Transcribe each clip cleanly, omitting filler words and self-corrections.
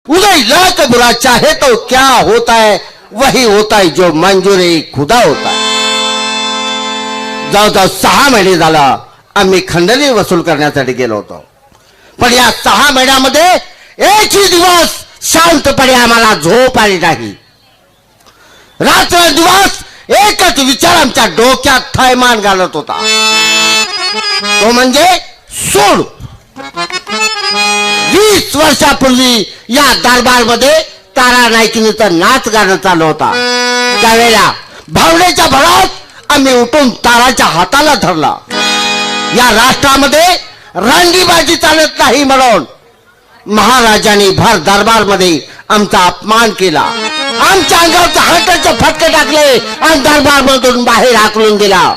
उदय लाख बुरा चाहे तो क्या होता है वही होता है जो मंजूर खुदा होता है। जवळजवळ 6 महिने झाला आम्ही खंडणी वसूल करण्यासाठी गेलो होतो, पण या 6 महिन्यामध्ये एकही दिवस शांतपणे आम्हाला झोप आली नाही। रात्र दिवस एकच विचार आमच्या डोक्यात थैमान घालत होता, तो म्हणजे सूड। 20 वर्षापूर्वी या दरबारमध्ये तारा नायकिनीचा नाच गाणं चालू होता। त्यावेळेला भावनेच्या भरात आम्ही उठून ताराच्या हाताला धरला। या राष्ट्रामध्ये रांडीबाजी चालत नाही म्हणून महाराजांनी भर दरबारमध्ये आमचा अपमान केला, आमच्या अंगावर हाताचे फटके टाकले आणि दरबारमधून बाहेर हाकलून दिला।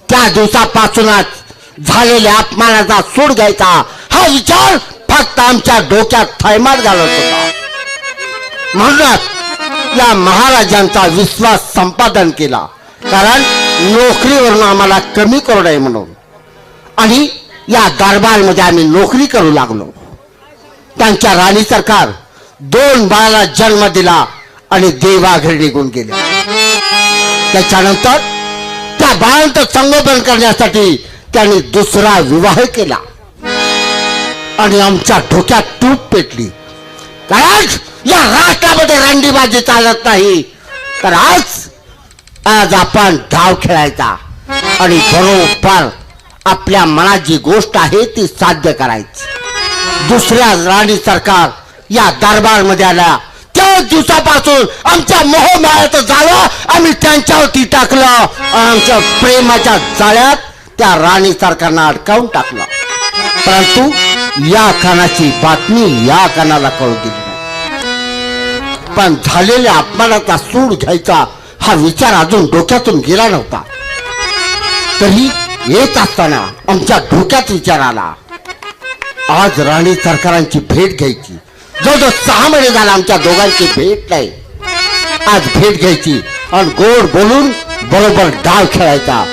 त्या दिवसापासूनच झालेल्या अपमानाचा सूड घ्यायचा हा विचार फक्त आमच्या डोक्यात थैमान घालत होता। म्हणूनच या महाराजांचा विश्वास संपादन केला, कारण नोकरीवरून आम्हाला कमी करू नये म्हणून, आणि या दरबारमध्ये आम्ही नोकरी करू लागलो। त्यांच्या राणी सरकार 2 बाळाला जन्म दिला आणि देवाघरी निघून गेले। त्याच्यानंतर त्या बाळांचं संगोपन करण्यासाठी त्यांनी दुसरा विवाह केला आणि आमच्या डोक्यात तूप पेटली, कारण या राष्ट्रामध्ये रांडीबाजी चालत नाही, तर आज आपण डाव खेळायचा आणि बरोबर आपल्या मनात जी गोष्ट आहे ती साध्य करायची। दुसऱ्या राणी सरकार या दरबारमध्ये आल्या त्या दिवसापासून आमच्या मोहमायाचं जाळं आम्ही त्यांच्यावरती टाकलं, आमच्या प्रेमाच्या जाळ्यात त्या राणी सरकारनं अडकावून टाकलं। परंतु या कानाची बातमी या कानाला कळू दिली नाही, पण झालेल्या अपमानाचा सूड घ्यायचा हा विचार अजून डोक्यातून गेला नव्हता। तरी येत असताना आमच्या डोक्यात विचार आला, आज राणी सरकारांची भेट घ्यायची। जवळजवळ 6 महिने झाला आमच्या दोघांची भेट नाही। आज भेट घ्यायची आणि गोड बोलून बरोबर डाव खेळायचा।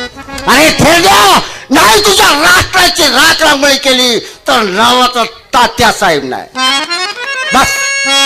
अरे ठेवल्या नाही, तुझ्या राष्ट्राची राखरांगोळी केली तर नावाचा तात्या साहेब नाही। बस